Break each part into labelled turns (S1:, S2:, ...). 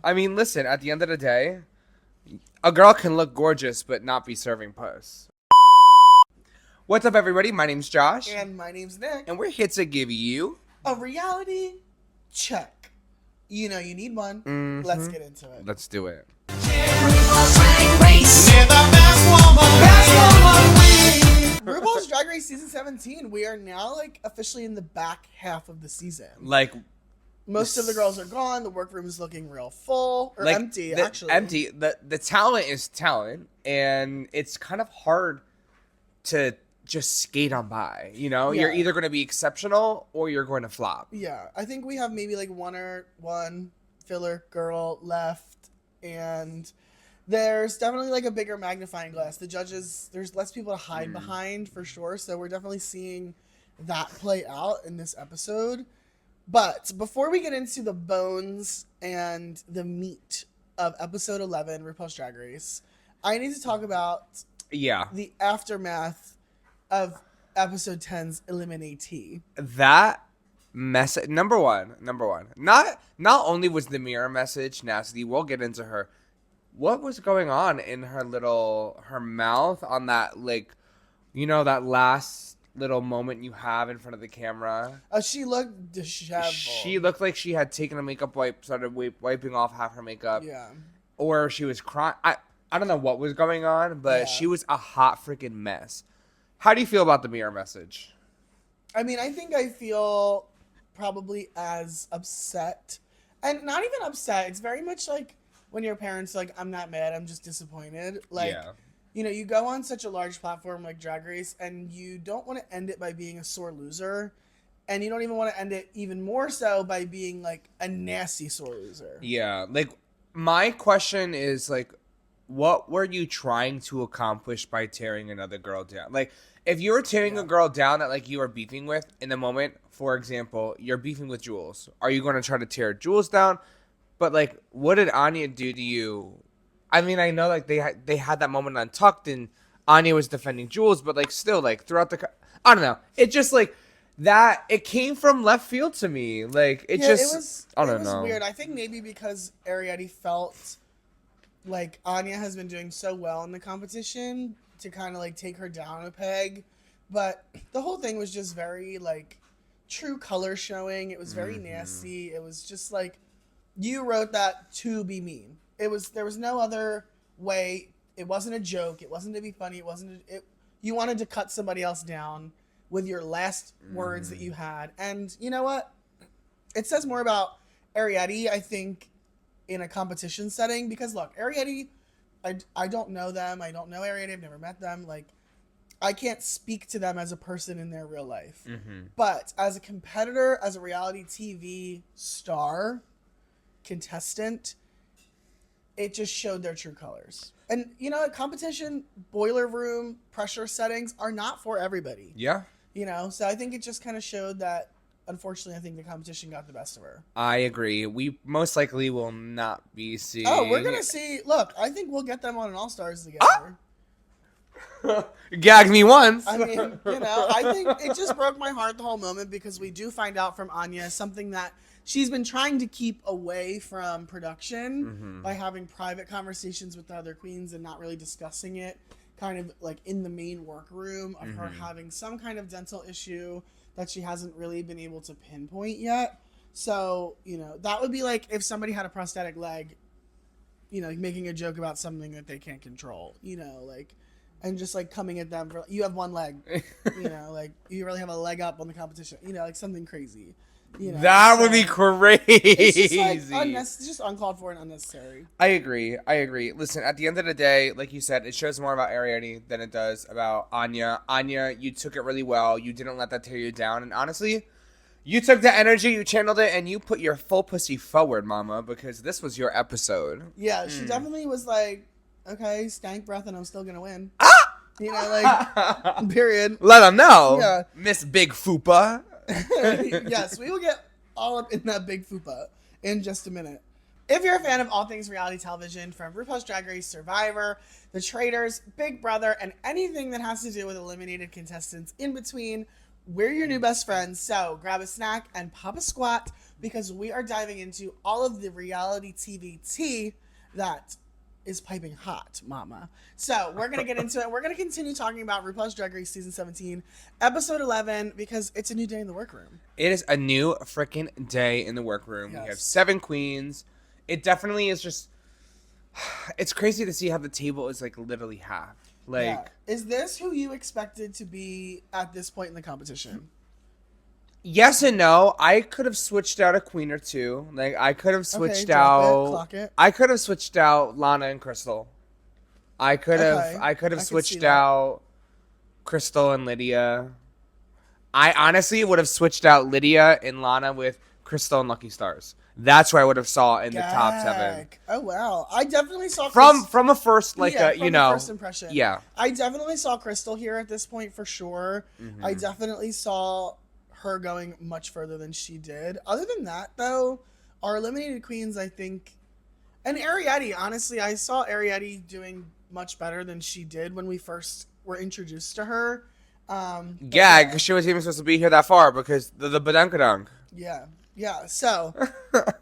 S1: I mean, listen, at the end of the day, a girl can look gorgeous but not be serving puss. What's up, everybody? My name's Josh.
S2: And my name's Nick.
S1: And we're here to give you
S2: a reality check. You know you need one.
S1: Mhm.
S2: Let's get into it.
S1: Let's do it.
S2: RuPaul's Drag Race Season 17. We are now officially in the back half of the season. Most of the girls are gone. The workroom is looking real full. Or empty, actually.
S1: Empty. The talent is talent. And it's kind of hard to just skate on by. You know?
S2: Yeah.
S1: You're either going to be exceptional or you're going to flop.
S2: Yeah. I think we have maybe one filler girl left. And there's definitely a bigger magnifying glass. The judges, there's less people to hide behind for sure. So we're definitely seeing that play out in this episode. But before we get into the bones and the meat of episode 11, RuPaul's Drag Race, I need to talk about the aftermath of episode 10's Eliminatee.
S1: That message, number one. Not only was the mirror message nasty, we'll get into her. What was going on in her mouth on that, that last little moment you have in front of the camera?
S2: She looked disheveled.
S1: She looked like she had taken a makeup wipe, started wiping off half her makeup.
S2: Yeah.
S1: Or she was crying. I don't know what was going on, but she was a hot freaking mess. How do you feel about the mirror message?
S2: I mean, I think I feel probably as upset. And not even upset. It's very much like when your parents I'm not mad, I'm just disappointed. You know, you go on such a large platform like Drag Race, and you don't want to end it by being a sore loser. And you don't even want to end it even more so by being, a nasty sore loser.
S1: Yeah. My question is, what were you trying to accomplish by tearing another girl down? If you were tearing a girl down that, you were beefing with in the moment, for example, you're beefing with Jules. Are you going to try to tear Jules down? But, what did Anya do to you? I mean, I know, they had that moment untucked, and Anya was defending Jules, but, still, throughout the... I don't know. It just, that... It came from left field to me. I don't know.
S2: It was weird. I think maybe because Ariete felt like Anya has been doing so well in the competition to kind of, take her down a peg. But the whole thing was just very, true color showing. It was very nasty. It was just, you wrote that to be mean. There was no other way. It wasn't a joke. It wasn't to be funny. You wanted to cut somebody else down with your last words that you had. And you know what? It says more about Ariete, I think, in a competition setting. Because look, Ariete, I don't know them. I don't know Ariete. I've never met them. I can't speak to them as a person in their real life. But as a competitor, as a reality TV star, contestant, it just showed their true colors. And, competition, boiler room, pressure settings are not for everybody.
S1: Yeah.
S2: So I think it just kind of showed that, unfortunately, I think the competition got the best of her.
S1: I agree. We most likely will not be seeing...
S2: Oh, we're going to see... Look, I think we'll get them on an All-Stars together.
S1: Gagged me once.
S2: I mean, I think it just broke my heart the whole moment because we do find out from Anya something that she's been trying to keep away from production by having private conversations with the other queens and not really discussing it kind of in the main workroom of her having some kind of dental issue that she hasn't really been able to pinpoint yet. So, that would be if somebody had a prosthetic leg, making a joke about something that they can't control, and just coming at them for you have one leg, you really have a leg up on the competition, something crazy.
S1: That would be crazy.
S2: It's just uncalled for and unnecessary.
S1: I agree. Listen, at the end of the day, like you said, it shows more about Ariete than it does about Anya. Anya, you took it really well. You didn't let that tear you down. And honestly, you took the energy, you channeled it, and you put your full pussy forward, mama, because this was your episode.
S2: Yeah, she definitely was okay, stank breath, and I'm still going to win. Period.
S1: Let them know.
S2: Yeah.
S1: Miss Big Fupa.
S2: Yes, we will get all up in that big fupa in just a minute. If you're a fan of all things reality television, from RuPaul's Drag Race, Survivor, The Traitors, Big Brother, and anything that has to do with eliminated contestants in between, we're your new best friends. So grab a snack and pop a squat because we are diving into all of the reality TV tea that is piping hot, mama. So we're going to get into it. We're going to continue talking about RuPaul's Drag Race Season 17, Episode 11, because it's a new day in the workroom.
S1: It is a new freaking day in the workroom. Yes. We have 7 queens. It definitely is just... It's crazy to see how the table is, like, literally half. Like,
S2: yeah. Is this who you expected to be at this point in the competition?
S1: Yes and no. I could have switched out a queen or two. Like, I could have switched
S2: clock it.
S1: I could have switched out Lana and Crystal. I could have switched out Crystal and Lydia. I honestly would have switched out Lydia and Lana with Crystal and Lucky Stars. That's where I would have saw in the top 7.
S2: Oh wow! I definitely saw
S1: from a first
S2: first impression.
S1: Yeah,
S2: I definitely saw Crystal here at this point for sure. Mm-hmm. I definitely saw her going much further than she did. Other than that, though, our eliminated queens, I think, and Ariadne. Honestly, I saw Ariadne doing much better than she did when we first were introduced to her.
S1: Yeah, because she wasn't even supposed to be here that far because the badunkadunk.
S2: Yeah. So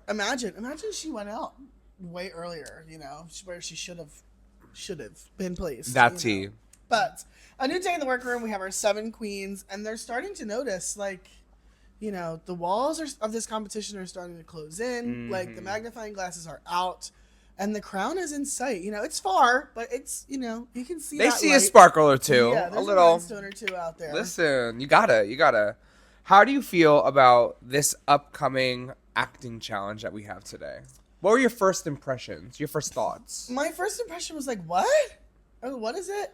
S2: imagine she went out way earlier, where she should have been placed.
S1: That tea.
S2: But a new day in the workroom. We have our 7 queens, and they're starting to notice, like, the walls of this competition are starting to close in. Mm-hmm. Like, the magnifying glasses are out, and the crown is in sight. It's far, but it's, you can see.
S1: They see light. A sparkle or two.
S2: Yeah, there's
S1: a little
S2: rhinestone or two out there.
S1: Listen, you gotta. How do you feel about this upcoming acting challenge that we have today? What were your first impressions? Your first thoughts?
S2: My first impression was like, what? Oh, what is it?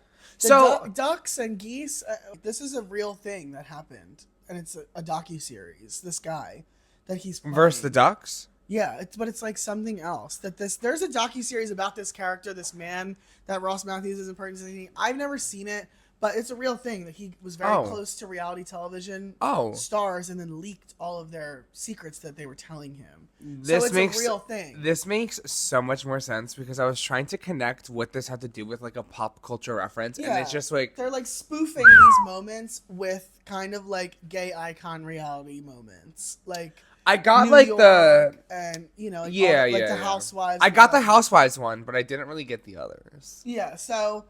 S2: Ducks and geese. This is a real thing that happened, and it's a docuseries. This guy that he's playing.
S1: Versus the ducks.
S2: Yeah, but it's like something else. There's a docuseries about this character, this man that Ross Mathews is impersonating. I've never seen it, but it's a real thing that he was very close to reality television stars and then leaked all of their secrets that they were telling him. So it's a real thing.
S1: This makes so much more sense because I was trying to connect what this had to do with like a pop culture reference, and it's just like
S2: they're like spoofing these moments with kind of like gay icon reality moments, like.
S1: I got
S2: New
S1: like
S2: York
S1: the
S2: and
S1: the
S2: Housewives.
S1: I got the Housewives one, but I didn't really get the others.
S2: Yeah, so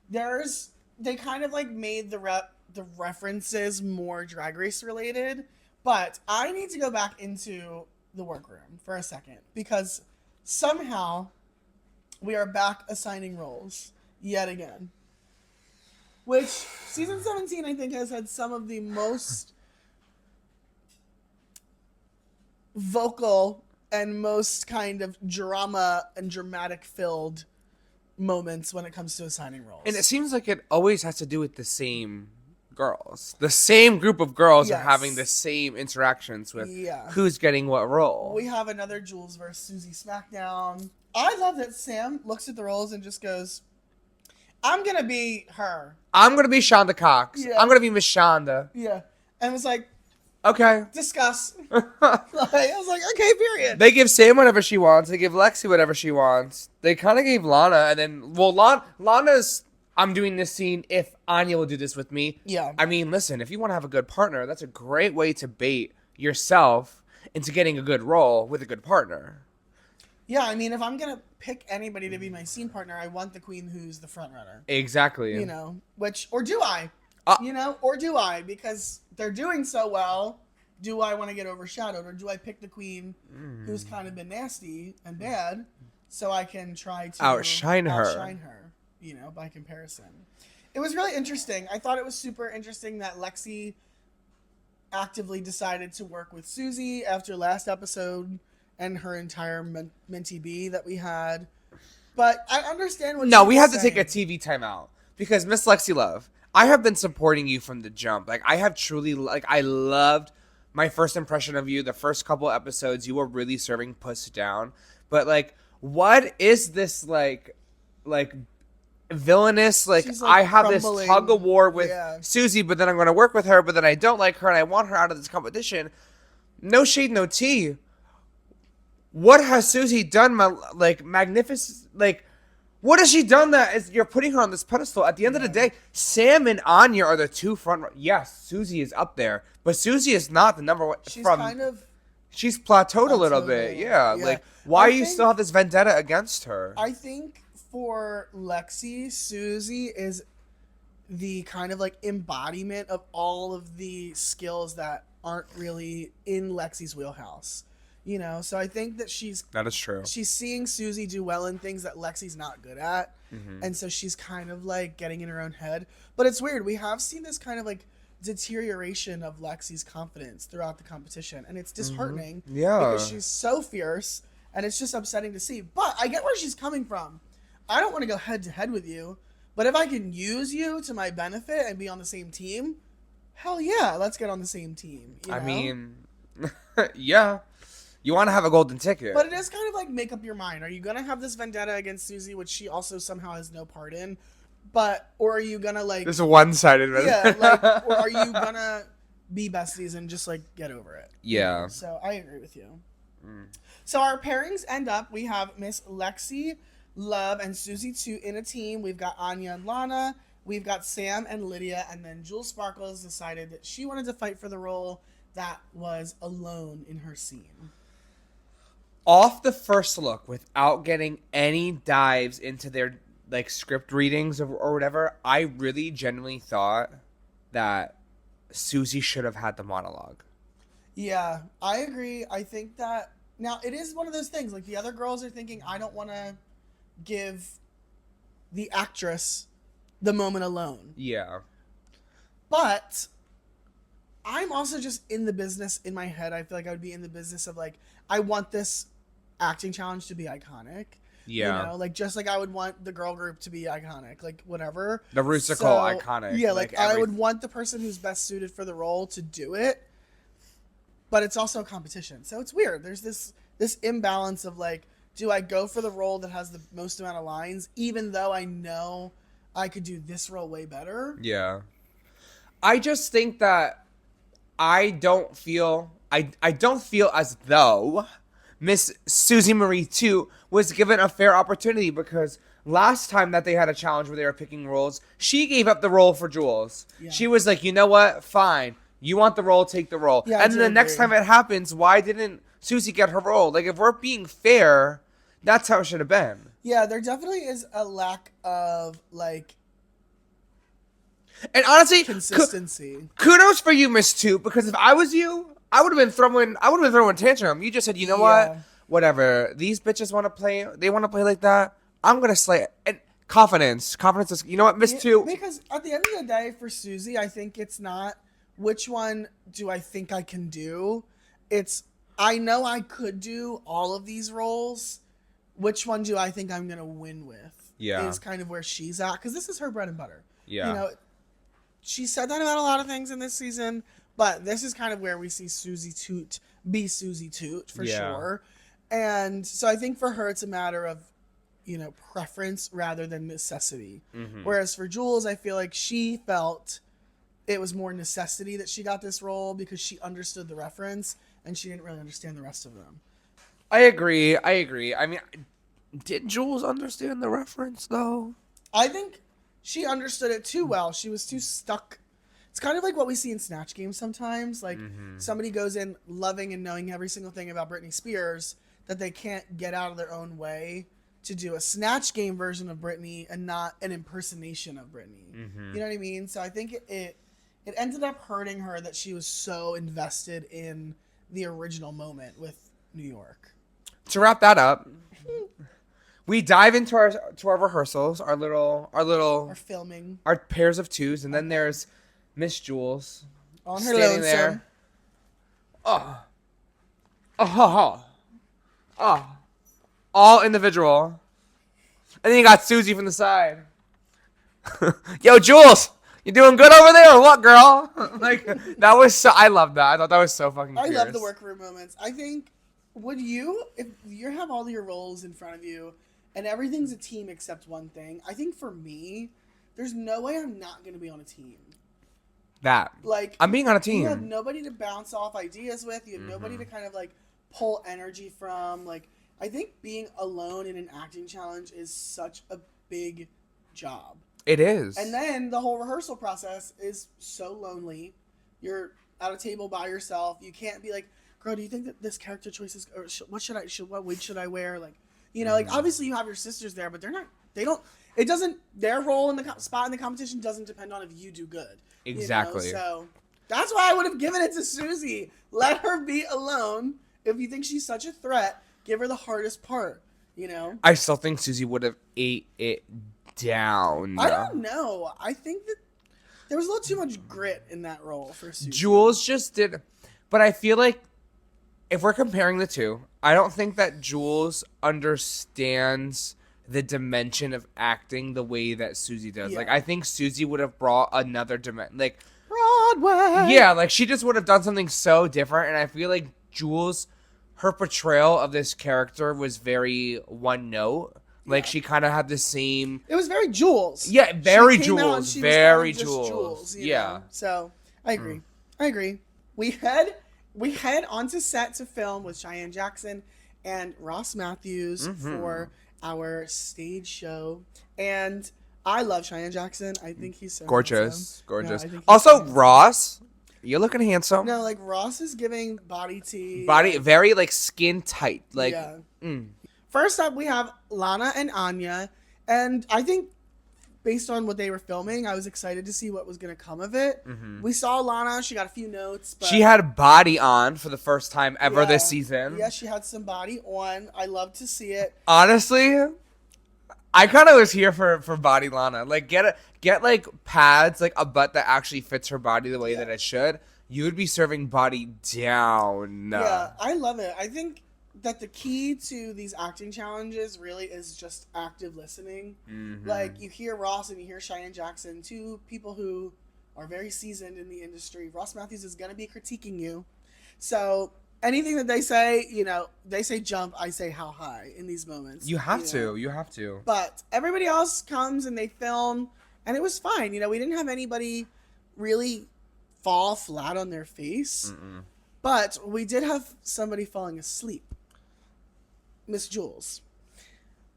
S2: they kind of like made the references more Drag Race related, but I need to go back into the workroom for a second because somehow we are back assigning roles yet again, which season 17 I think has had some of the most vocal and most kind of drama and dramatic filled moments when it comes to assigning roles.
S1: And it seems like it always has to do with the same girls. The same group of girls are having the same interactions with who's getting what role.
S2: We have another Jules versus Susie SmackDown. I love that Sam looks at the roles and just goes, I'm going to be her.
S1: I'm going to be Shonda Cox. Yeah. I'm going to be Miss Shonda.
S2: Yeah. And it was like,
S1: okay.
S2: Discuss. I was like, okay, period.
S1: They give Sam whatever she wants. They give Lexi whatever she wants. They kind of gave Lana, and then, Lana's, I'm doing this scene if Anya will do this with me.
S2: Yeah.
S1: I mean, listen, if you want to have a good partner, that's a great way to bait yourself into getting a good role with a good partner.
S2: Yeah, I mean, if I'm going to pick anybody to be my scene partner, I want the queen who's the front runner.
S1: Exactly.
S2: Or do I? Or do I? Because they're doing so well, do I want to get overshadowed? Or do I pick the queen who's kind of been nasty and bad so I can try to
S1: outshine her,
S2: by comparison? It was really interesting. I thought it was super interesting that Lexi actively decided to work with Susie after last episode and her entire Mentee B that we had. But I understand what
S1: we had to take a TV timeout because Miss Lexi Love, I have been supporting you from the jump. Like, I have truly, I loved my first impression of you. The first couple episodes, you were really serving puss down. But, what is this, villainous? I have this tug of war with Susie, but then I'm going to work with her, but then I don't like her, and I want her out of this competition. No shade, no tea. What has Susie done, magnificent, what has she done that is you're putting her on this pedestal? At the end of the day, Sam and Anya are the two front. Yes, Susie is up there, but Susie is not the number one. She's plateaued a little
S2: Plateaued
S1: bit.
S2: a
S1: Yeah.
S2: little bit,
S1: Like,
S2: yeah.
S1: why
S2: I
S1: do you
S2: think-
S1: still have this vendetta against her?
S2: I think for Lexi, Susie is the kind of like embodiment of all of the skills that aren't really in Lexi's wheelhouse. You know, so I think that
S1: That is true.
S2: she's seeing Susie do well in things that Lexi's not good at.
S1: Mm-hmm.
S2: And so she's kind of like getting in her own head. But it's weird. We have seen this kind of like deterioration of Lexi's confidence throughout the competition. And it's disheartening.
S1: Yeah.
S2: Because she's so fierce. And it's just upsetting to see. But I get where she's coming from. I don't want to go head to head with you. But if I can use you to my benefit and be on the same team, hell yeah, let's get on the same team. You know?
S1: I mean, yeah. You want to have a golden ticket.
S2: But it is kind of like make up your mind. Are you going to have this vendetta against Susie, which she also somehow has no part in? Or are you going to like...
S1: This is one-sided.
S2: Yeah, like, or are you going to be besties and just like get over it?
S1: Yeah.
S2: You know? So I agree with you. So our pairings end up, we have Miss Lexi, Love, and Susie 2 in a team. We've got Anya and Lana. We've got Sam and Lydia. And then Jules Sparkles decided that she wanted to fight for the role that was alone in her scene.
S1: Off the first look, without getting any dives into their like script readings or whatever, I really genuinely thought that Susie should have had the monologue.
S2: Yeah, I agree. I think that now it is one of those things. Like the other girls are thinking, I don't want to give the actress the moment alone.
S1: Yeah.
S2: But I'm also just in the business in my head. I feel like I would be in the business of like, I want this acting challenge to be iconic.
S1: Yeah.
S2: You know, like just like I would want the girl group to be iconic, like whatever.
S1: The Rusical iconic.
S2: Yeah, like I would want the person who's best suited for the role to do it. But it's also a competition. So it's weird. There's this imbalance of like, do I go for the role that has the most amount of lines, even though I know I could do this role way better?
S1: Yeah. I just think that I don't feel as though Miss Susie Marie 2 was given a fair opportunity, because last time that they had a challenge where they were picking roles, she gave up the role for Jules.
S2: Yeah.
S1: She was like, you know what? Fine. You want the role, take the role.
S2: Yeah,
S1: and then the next time it happens, why didn't Susie get her role? Like, if we're being fair, that's how it should have been.
S2: Yeah, there definitely is a lack of like
S1: And honestly,
S2: consistency.
S1: kudos for you, Miss 2, because if I was you, I would have been throwing a tantrum. You just said, you know what? Whatever. These bitches want to play. They want to play like that. I'm gonna slay it. And confidence is. You know what, Miss 2?
S2: Because at the end of the day, for Susie, I think it's not which one do I think I can do. It's I know I could do all of these roles. Which one do I think I'm gonna win with?
S1: Yeah.
S2: Is kind of where she's at, because this is her bread and butter.
S1: Yeah.
S2: You know, she said that about a lot of things in this season, but this is kind of where we see Susie Toot be Susie Toot for sure. And so I think for her, it's a matter of, you know, preference rather than necessity.
S1: Mm-hmm.
S2: Whereas for Jules, I feel like she felt it was more necessity that she got this role because she understood the reference and she didn't really understand the rest of them.
S1: I agree. I mean, did Jules understand the reference, though?
S2: I think she understood it too well. She was too stuck. It's kind of like what we see in Snatch Games sometimes. Like, somebody goes in loving and knowing every single thing about Britney Spears that they can't get out of their own way to do a Snatch Game version of Britney and not an impersonation of Britney. You know what I mean? So I think it ended up hurting her that she was so invested in the original moment with New York.
S1: To wrap that up, we dive into our rehearsals, our
S2: filming,
S1: our pairs of twos, and then there's Miss Jules
S2: on her
S1: standing
S2: lonesome.
S1: there. All individual. And then you got Susie from the side. Yo, Jules, you doing good over there or what, girl? Like, that was so, I love that. I thought that was so fucking
S2: I
S1: fierce.
S2: love the workroom moments. I think, would you, if you have all your roles in front of you and everything's a team except one thing, I think for me, there's no way I'm not going to be on a team. Like,
S1: I'm being on a team.
S2: You have nobody to bounce off ideas with. You have nobody to kind of like pull energy from. Like, I think being alone in an acting challenge is such a big job.
S1: It is.
S2: And then the whole rehearsal process is so lonely. You're at a table by yourself. You can't be like girl, do you think that this character choice is, or what wig should I wear? Like, like obviously you have your sisters there, but their role in the spot in the competition doesn't depend on if you do good.
S1: Exactly.
S2: So that's why I would have given it to Susie. Let her be alone. If you think she's such a threat, give her the hardest part.
S1: I still think Susie would have ate it down.
S2: I don't know. I think that there was a little too much grit in that role for Susie.
S1: Jules just did, but I feel like if we're comparing the two, I don't think that Jules understands the dimension of acting the way that Susie does.
S2: Yeah.
S1: Like, I think Susie would have brought another dimension. Like,
S2: Broadway.
S1: yeah, like she just would have done something so different. And I feel like Jules, her portrayal of this character was very one note. Like, she kind of had the same.
S2: It was very Jules.
S1: Yeah, very Jules. Very Jules.
S2: Yeah. So I agree. I agree. We head onto set to film with Cheyenne Jackson and Ross Mathews for our stage show. And I love Cheyenne Jackson. I think he's so
S1: gorgeous.
S2: handsome.
S1: Gorgeous.
S2: Yeah,
S1: Also, Ross, you're looking handsome.
S2: No, like Ross is giving body tea.
S1: Body, very like skin tight. Like,
S2: yeah. First up, we have Lana and Anya. And I think based on what they were filming, I was excited to see what was going to come of it. We saw Lana. She got a few notes. But
S1: she had body on for the first time ever this season.
S2: Yeah, she had some body on. I love to see it.
S1: Honestly, I kind of was here for body Lana. Like, get like pads, like a butt that actually fits her body the way that it should. You would be serving body down.
S2: Yeah, I love it. I think that the key to these acting challenges really is just active listening. Like, you hear Ross and you hear Cheyenne Jackson, two people who are very seasoned in the industry. Ross Mathews is going to be critiquing you. So anything that they say, they say jump, I say how high in these moments.
S1: You have to.
S2: But everybody else comes and they film, and it was fine. We didn't have anybody really fall flat on their face. But we did have somebody falling asleep. Miss Jules.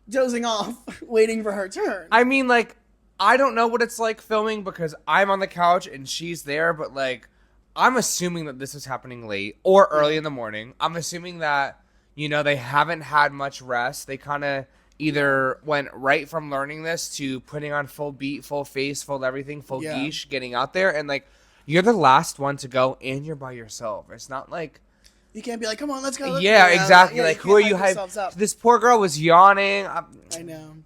S2: Dozing off, waiting for her turn.
S1: I mean, like, I don't know what it's like filming because I'm on the couch and she's there, but, like, I'm assuming that this is happening late or early in the morning. I'm assuming that, they haven't had much rest. They kind of either went right from learning this to putting on full beat, full face, full everything, full geesh, getting out there. And, like, you're the last one to go and you're by yourself. It's not like...
S2: You can't be like, come on, let's go.
S1: Yeah, exactly. Like, who are you? This poor girl was yawning.
S2: I know.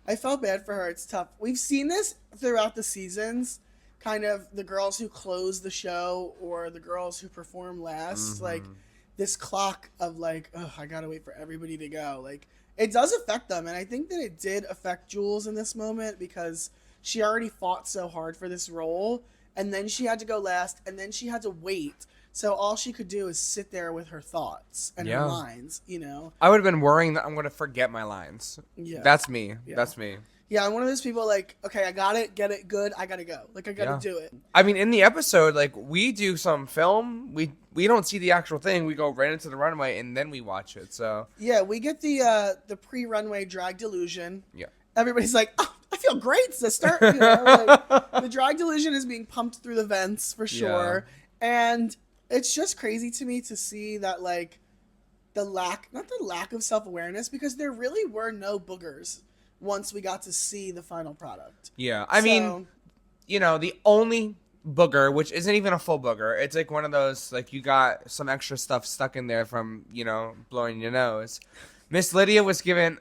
S2: I felt bad for her. It's tough. We've seen this throughout the seasons. Kind of the girls who close the show or the girls who perform last. Like, this clock of like, oh, I gotta wait for everybody to go. Like, it does affect them. And I think that it did affect Jules in this moment because she already fought so hard for this role. And then she had to go last. And then she had to wait. So all she could do is sit there with her thoughts and her lines,
S1: I would have been worrying that I'm going to forget my lines.
S2: Yeah.
S1: That's me.
S2: Yeah.
S1: That's me.
S2: Yeah, I'm one of those people like, okay, I got it, get it, good, I got to go. Like, I got to do it.
S1: I mean, in the episode, like, we do some film. We don't see the actual thing. We go right into the runway, and then we watch it, so.
S2: Yeah, we get the pre-runway drag delusion.
S1: Yeah.
S2: Everybody's like, oh, I feel great, sister. The drag delusion is being pumped through the vents, for sure. Yeah. And... it's just crazy to me to see that, like, not the lack of self-awareness, because there really were no boogers once we got to see the final product.
S1: Yeah. I mean, the only booger, which isn't even a full booger, it's like one of those, like, you got some extra stuff stuck in there from, blowing your nose. Miss Lydia was given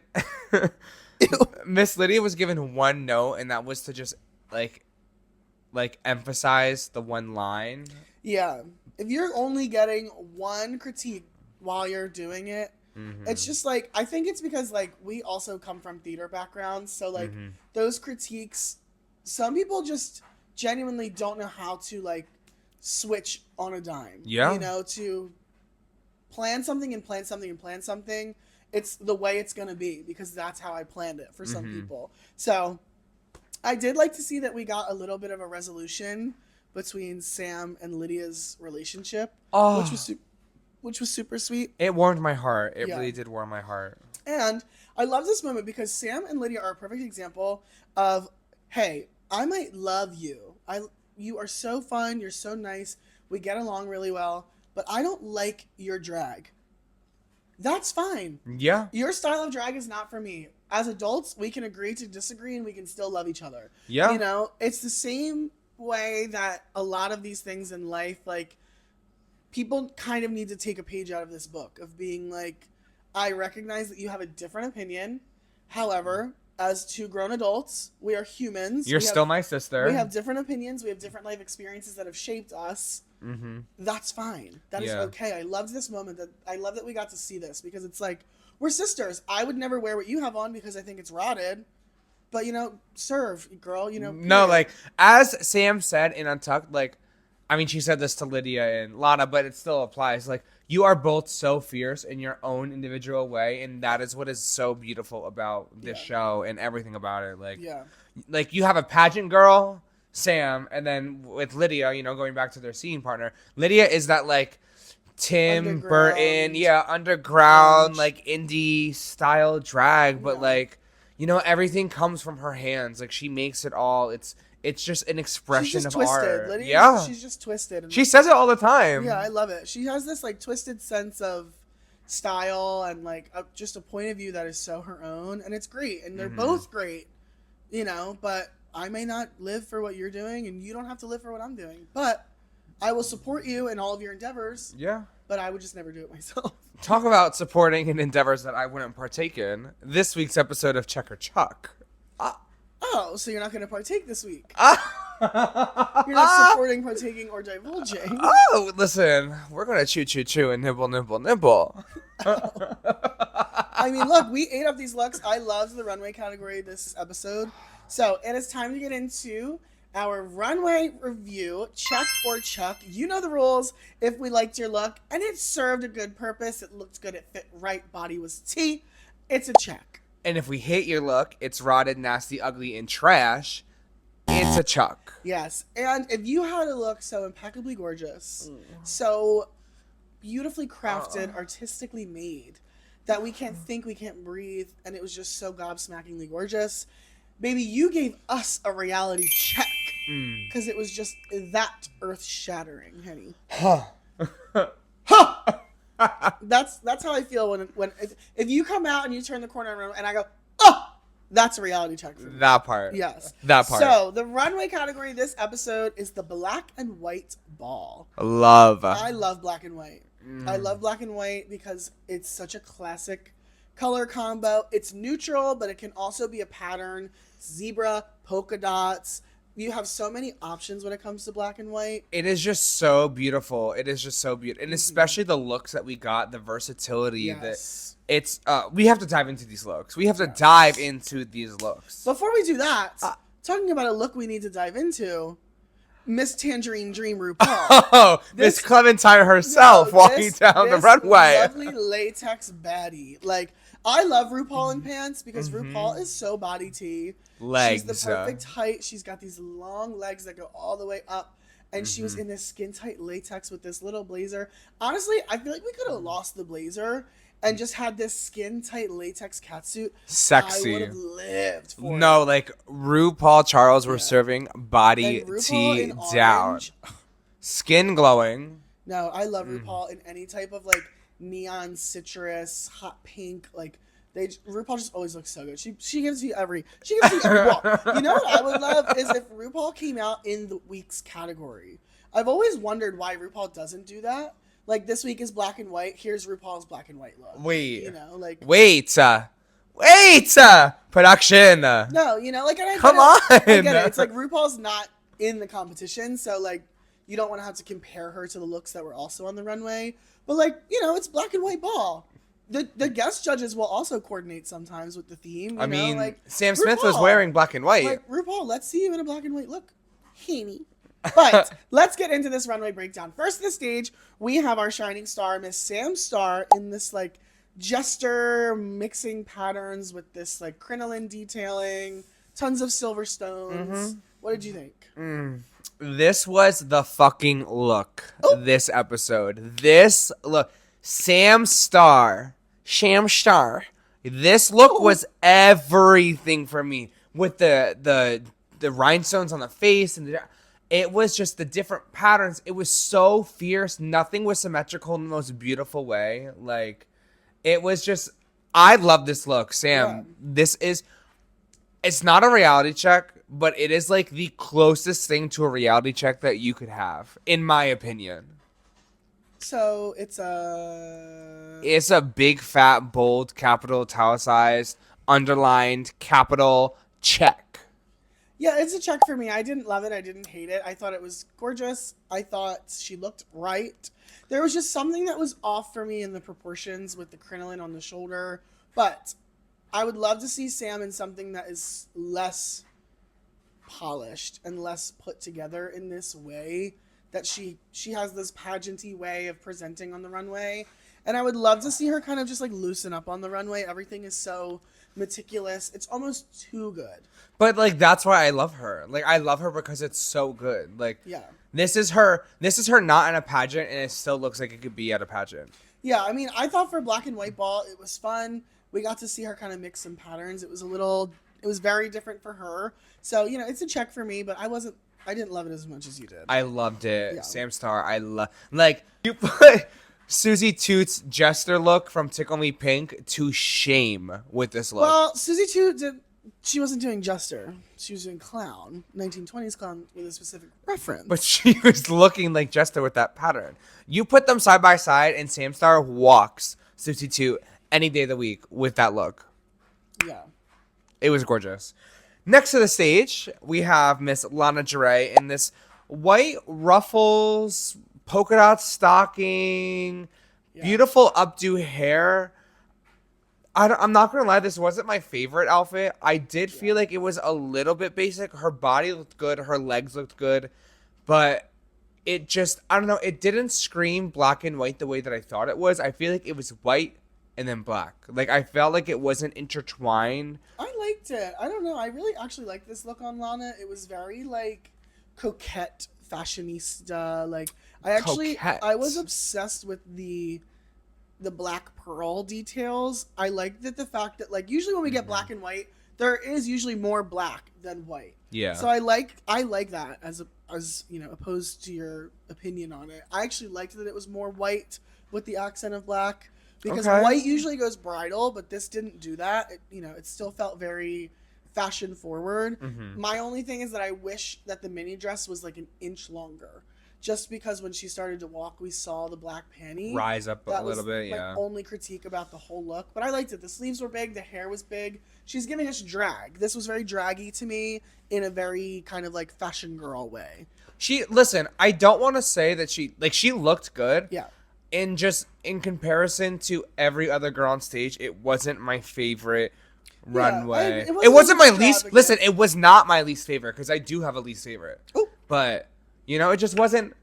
S1: one note, and that was to just, like emphasize the one line.
S2: Yeah. If you're only getting one critique while you're doing it, it's just like, I think it's because, like, we also come from theater backgrounds. So, like, those critiques, some people just genuinely don't know how to, like, switch on a dime.
S1: Yeah.
S2: To plan something and plan something and plan something. It's the way it's going to be because that's how I planned it for some people. So, I did like to see that we got a little bit of a resolution between Sam and Lydia's relationship, which was super sweet.
S1: It warmed my heart. It really did warm my heart.
S2: And I love this moment because Sam and Lydia are a perfect example of, hey, I might love you. You are so fun. You're so nice. We get along really well. but I don't like your drag. That's fine.
S1: Yeah.
S2: Your style of drag is not for me. As adults, we can agree to disagree and we can still love each other.
S1: Yeah.
S2: You know, it's the same way that a lot of these things in life, like, people kind of need to take a page out of this book of being like, I recognize that you have a different opinion. However, as two grown adults, we are humans.
S1: You're still my sister.
S2: We have different opinions. We have different life experiences that have shaped us.
S1: Mm-hmm.
S2: That's fine. That is okay. I loved this moment. I love that we got to see this because it's like, we're sisters. I would never wear what you have on because I think it's rotted. But, you know, serve, girl, you know.
S1: No, like, as Sam said in Untucked, like, I mean, she said this to Lydia and Lana, but it still applies. Like, you are both so fierce in your own individual way, and that is what is so beautiful about this show and everything about it. Like, you have a pageant girl, Sam, and then with Lydia, you know, going back to their scene partner, Lydia is that, like, Tim Burton, underground, like, indie style drag, but, like, you know, everything comes from her hands. Like, she makes it all. It's just an expression of art.
S2: Lydia, she's just twisted.
S1: She says it all the time.
S2: Yeah, I love it. She has this, like, twisted sense of style and, like, just a point of view that is so her own. And it's great. And they're both great, you know. But I may not live for what you're doing, and you don't have to live for what I'm doing. But I will support you in all of your endeavors.
S1: Yeah.
S2: But I would just never do it myself.
S1: Talk about supporting in endeavors that I wouldn't partake in. This week's episode of Check or Chuck.
S2: Oh, so you're not going to partake this week? You're not supporting, partaking, or divulging.
S1: Oh, listen, we're going to chew and nibble.
S2: I mean, look, we ate up these looks. I loved the runway category this episode. So it is time to get into our runway review. Check or Chuck. You know the rules. If we liked your look and it served a good purpose, it looked good, it fit right, body was tea, it's a check.
S1: And if we hate your look, it's rotted, nasty, ugly, and trash, it's a Chuck.
S2: Yes. And if you had a look so impeccably gorgeous, so beautifully crafted, artistically made, that we can't think, we can't breathe, and it was just so gobsmackingly gorgeous, baby, you gave us a reality check. Because it was just that earth-shattering, honey.
S1: Huh.
S2: That's how I feel when if you come out and you turn the corner and I go, oh, that's a reality check for me.
S1: That part.
S2: Yes.
S1: That part.
S2: So the runway category this episode is the black and white ball.
S1: I love
S2: black and white. I love black and white because it's such a classic color combo. It's neutral, but it can also be a pattern. Zebra, polka dots. You have so many options when it comes to black and white.
S1: It is just so beautiful. And especially the looks that we got, the versatility.
S2: Yes.
S1: That it's we have to dive into these looks. We have to dive into these looks.
S2: Before we do that, talking about a look we need to dive into, Miss Tangerine Dream RuPaul.
S1: Oh, Miss Clementine herself walking down the runway.
S2: Lovely latex baddie. Like, I love RuPaul in pants because RuPaul is so body tea.
S1: Legs.
S2: She's the perfect height. She's got these long legs that go all the way up. And she was in this skin-tight latex with this little blazer. Honestly, I feel like we could have lost the blazer and just had this skin-tight latex catsuit.
S1: Sexy.
S2: I would have lived for
S1: No,
S2: it.
S1: like, RuPaul Charles were serving body
S2: And RuPaul
S1: tea
S2: in
S1: down.
S2: orange.
S1: Skin glowing.
S2: No, I love RuPaul in any type of, like, neon citrus, hot pink, like, RuPaul just always looks so good. She gives you every wall. You know what I would love is if RuPaul came out in the week's category. I've always wondered why RuPaul doesn't do that. Like, this week is black and white. Here's RuPaul's black and white look.
S1: Wait.
S2: You know, like.
S1: Wait. Production.
S2: No, you know, like, and
S1: Come on.
S2: I get it. It's like RuPaul's not in the competition, so, like, you don't want to have to compare her to the looks that were also on the runway. But, like, you know, it's black and white ball. The guest judges will also coordinate sometimes with the theme.
S1: I mean,
S2: like,
S1: Sam Smith was wearing black and white.
S2: Like, RuPaul, let's see you in a black and white look. Henny. But let's get into this runway breakdown. First on the stage, we have our shining star, Miss Sam Star, in this, like, jester mixing patterns with this, like, crinoline detailing, tons of silver stones. What did you think?
S1: This was the fucking look. This episode. This look. Sam Star. This look was everything for me. With the rhinestones on the face and It was just the different patterns. It was so fierce. Nothing was symmetrical in the most beautiful way. Like, it was just, I love this look. Sam, it's not a reality check, but it is like the closest thing to a reality check that you could have, in my opinion.
S2: So it's
S1: a big, fat, bold, capital, italicized, underlined, capital, check.
S2: Yeah, it's a check for me. I didn't love it. I didn't hate it. I thought it was gorgeous. I thought she looked right. There was just something that was off for me in the proportions with the crinoline on the shoulder. But I would love to see Sam in something that is less polished and less put together in this way. That she has this pageanty way of presenting on the runway. And I would love to see her kind of just like loosen up on the runway. Everything is so meticulous. It's almost too good.
S1: But like that's why I love her. Like I love her because it's so good. Like
S2: yeah.
S1: This is her not in a pageant and it still looks like it could be at a pageant.
S2: Yeah, I mean, I thought for Black and White Ball it was fun. We got to see her kind of mix some patterns. It was very different for her. So, you know, it's a check for me, but I didn't love it as much as you did.
S1: I loved it.
S2: Yeah.
S1: Sam Star, like you put Susie Toots' jester look from Tickle Me Pink to shame with this look.
S2: Well, Susie Toot she wasn't doing jester. She was doing clown, 1920s clown with a specific reference.
S1: But she was looking like jester with that pattern. You put them side by side and Sam Star walks Susie Toot any day of the week with that look.
S2: Yeah.
S1: It was gorgeous. Next to the stage, we have Miss Lana Dre in this white ruffles, polka dot stocking, beautiful updo hair. I'm not going to lie, this wasn't my favorite outfit. I did feel like it was a little bit basic. Her body looked good. Her legs looked good. But it just, I don't know, it didn't scream black and white the way that I thought it was. I feel like it was white and then black. Like, I felt like it wasn't intertwined.
S2: I liked it. I don't know. I really actually liked this look on Lana. It was very, like, coquette, fashionista. Like, I was obsessed with the black pearl details. I liked the fact that, like, usually when we get black and white, there is usually more black than white.
S1: Yeah.
S2: So I like that as you know, opposed to your opinion on it. I actually liked that it was more white with the accent of black. Because white usually goes bridal, but this didn't do that. It still felt very fashion forward. Mm-hmm. My only thing is that I wish that the mini dress was like an inch longer. Just because when she started to walk, we saw the black panty
S1: rise up a little bit,
S2: yeah. That was my only critique about the whole look. But I liked it. The sleeves were big. The hair was big. She's giving us drag. This was very draggy to me in a very kind of like fashion girl way.
S1: Listen, I don't want to say that she looked good.
S2: Yeah.
S1: And just in comparison to every other girl on stage, it wasn't my favorite runway. It wasn't my least. Listen, it was not my least favorite because I do have a least favorite. Ooh. But it just wasn't.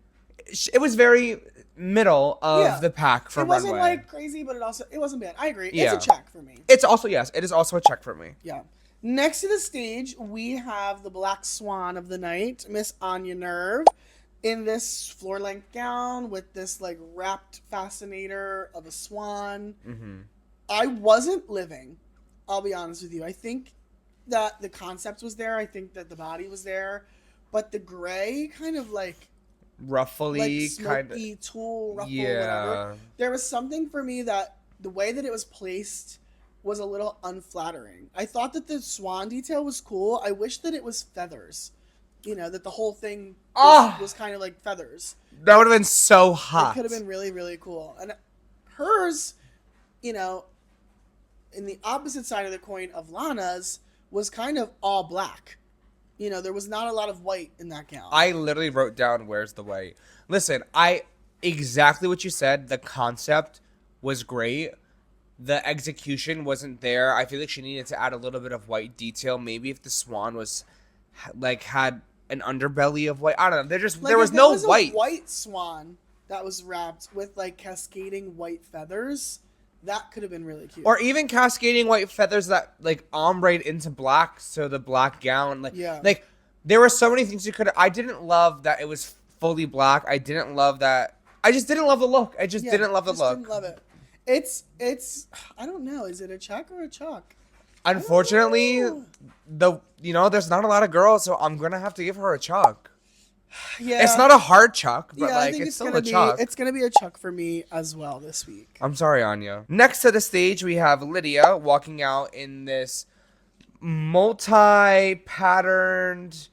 S1: It was very middle of the pack for runway.
S2: It wasn't like crazy, but it wasn't bad. I agree. It's a check for me.
S1: It is also a check for me.
S2: Yeah. Next to the stage, we have the Black Swan of the night, Miss Anya Nerve. In this floor-length gown with this, like, wrapped fascinator of a swan. Mm-hmm. I wasn't living, I'll be honest with you. I think that the concept was there. I think that the body was there. But the gray kind of, like...
S1: ruffly,
S2: like smoky tulle ruffle, whatever. There was something for me that the way that it was placed was a little unflattering. I thought that the swan detail was cool. I wish that it was feathers. That the whole thing was kind of like feathers.
S1: That would have been so hot.
S2: It could have been really, really cool. And hers, in the opposite side of the coin of Lana's, was kind of all black. There was not a lot of white in that gown.
S1: I literally wrote down, where's the white? Listen, exactly what you said. The concept was great. The execution wasn't there. I feel like she needed to add a little bit of white detail. Maybe if the swan was, like, had an underbelly of white. I don't know. There was no white.
S2: A white swan that was wrapped with, like, cascading white feathers. That could have been really cute.
S1: Or even cascading white feathers that, like, ombre into black, so the black gown. Like, there were so many things you could. I didn't love that it was fully black. I didn't love that. I just didn't love the look. I just didn't love the look.
S2: Didn't love it. It's. I don't know. Is it a check or a chalk?
S1: Unfortunately, there's not a lot of girls, so I'm gonna have to give her a chalk.
S2: Yeah.
S1: It's not a hard chuck, but
S2: Yeah, I
S1: like
S2: think
S1: it's still
S2: gonna
S1: a chuck.
S2: It's gonna be a chuck for me as well this week.
S1: I'm sorry, Anya. Next to the stage, we have Lydia walking out in this multi-patterned,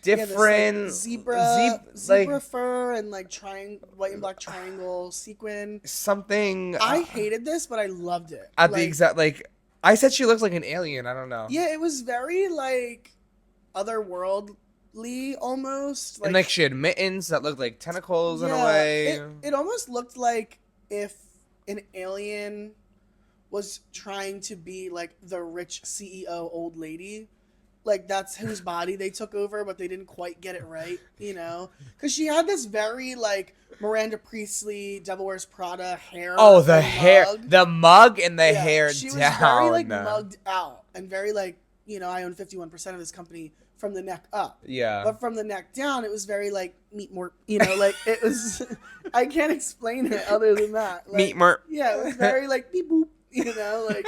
S1: different
S2: Yeah, this, like, zebra fur and like white and black triangle sequin.
S1: Something.
S2: I hated this, but I loved it.
S1: At the exact I said she looked like an alien. I don't know.
S2: Yeah, it was very like otherworldly almost.
S1: And like she had mittens that looked like tentacles in a way.
S2: It almost looked like if an alien was trying to be like the rich CEO old lady. Like that's whose body they took over, but they didn't quite get it right, you know? Because she had this very like Miranda Priestley, Devil Wears Prada hair.
S1: Oh, the hair, the mug and the hair
S2: she
S1: down.
S2: Was very like mugged out and very like, you know, I own 51% of this company from the neck up.
S1: Yeah.
S2: But from the neck down, it was very like meat more, you know, like it was. I can't explain it other than that. Like,
S1: meat more.
S2: Yeah, it was very like beep boop. You know, like,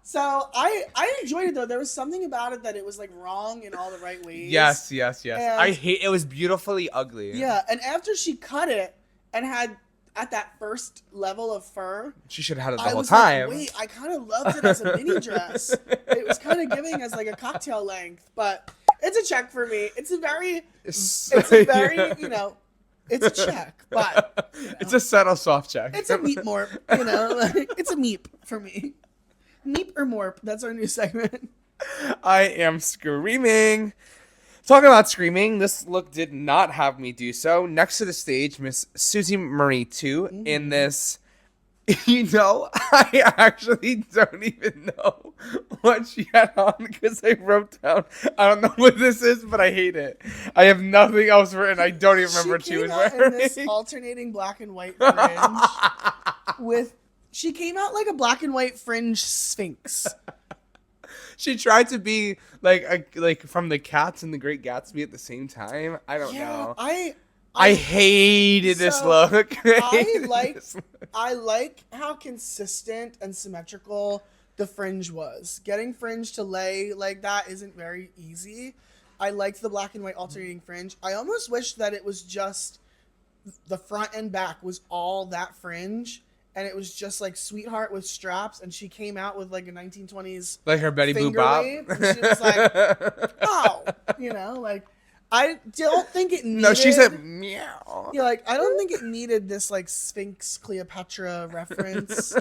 S2: so I enjoyed it though. There was something about it that it was like wrong in all the right ways.
S1: Yes. And I hate it. Was beautifully ugly.
S2: Yeah, and after she cut it and had at that first level of fur,
S1: she should have had it the whole time.
S2: Like, wait, I kind of loved it as a mini dress. It was kind of giving as like a cocktail length, but it's a check for me. It's a very, you know. It's a check, but you know,
S1: it's a subtle soft check.
S2: It's a meep morp, you know. Like, it's a meep for me. Meep or morp. That's our new segment.
S1: I am screaming. Talking about screaming, this look did not have me do so. Next to the stage, Miss Susie Marie 2 in this. You know, I actually don't even know what she had on because I wrote down. I don't know what this is, but I hate it. I have nothing else written. I don't even remember what she was wearing.
S2: In this alternating black and white fringe she came out like a black and white fringe sphinx.
S1: She tried to be like from the Cats and the Great Gatsby at the same time. I don't know. I hated this look.
S2: I like how consistent and symmetrical the fringe was. Getting fringe to lay like that isn't very easy. I liked the black and white alternating fringe. I almost wish that it was just the front and back was all that fringe, and it was just like Sweetheart with straps, and she came out with like a 1920s
S1: like her Betty Boop Bop.
S2: And she was like, oh, you know, like. I don't think it needed...
S1: No, she said meow.
S2: Yeah, like, I don't think it needed this, like, Sphinx Cleopatra reference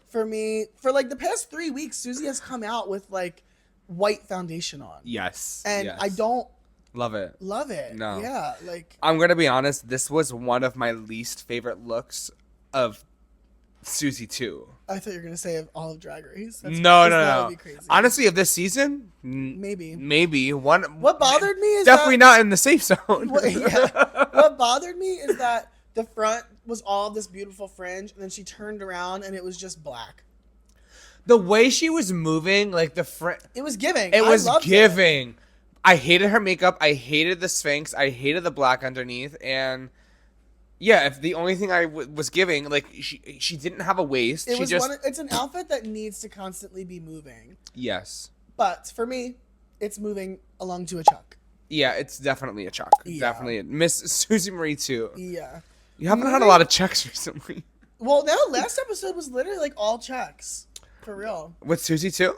S2: for me. For, like, the past 3 weeks, Susie has come out with, like, white foundation on.
S1: Yes.
S2: And I don't...
S1: Love it.
S2: No. Yeah, like...
S1: I'm going to be honest, this was one of my least favorite looks of Susie 2.
S2: I thought you were going to say of all of Drag Race.
S1: No. That would be crazy. Honestly, of this season, maybe one.
S2: What bothered me is
S1: definitely not in the safe zone.
S2: What bothered me is that the front was all this beautiful fringe, and then she turned around and it was just black.
S1: The way she was moving, like the front,
S2: it was giving.
S1: It was giving. I hated her makeup. I hated the Sphinx. I hated the black underneath, and. Yeah, if the only thing I was giving, like, she didn't have a waist.
S2: It's an outfit that needs to constantly be moving.
S1: Yes.
S2: But for me, it's moving along to a chuck.
S1: Yeah, it's definitely a chuck. Yeah. Definitely. Miss Susie Marie too.
S2: Yeah.
S1: You haven't had a lot of checks recently.
S2: Well, no, last episode was literally like all checks. For real.
S1: With Susie too?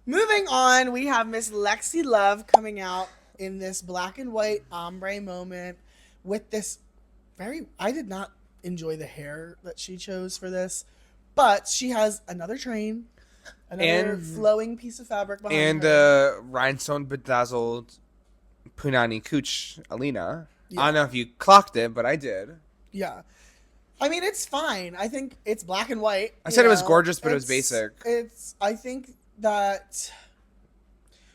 S2: Moving on, we have Miss Lexi Love coming out in this black and white ombre moment with this I did not enjoy the hair that she chose for this, but she has another train, another flowing piece of fabric behind her.
S1: And rhinestone bedazzled punani cooch Alina. Yeah. I don't know if you clocked it, but I did.
S2: Yeah. I mean, it's fine. I think it's black and white.
S1: I said it was gorgeous, but it was basic.
S2: I think that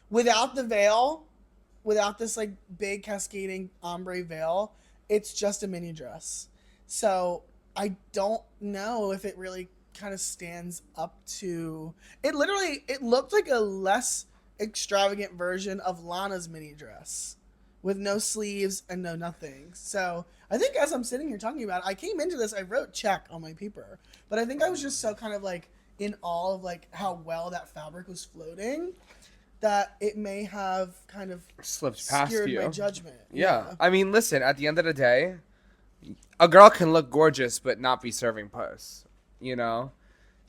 S2: without the veil, without this like big cascading ombre veil, it's just a mini dress. So I don't know if it really kind of stands up to it. It looked like a less extravagant version of Lana's mini dress with no sleeves and no nothing. So I think as I'm sitting here talking about it, I came into this, I wrote check on my paper, but I think I was just so kind of like in awe of like how well that fabric was floating that it may have kind of
S1: Slipped past
S2: skewered
S1: you.
S2: my judgment.
S1: Yeah. I mean, listen, at the end of the day, a girl can look gorgeous but not be serving puss. You know?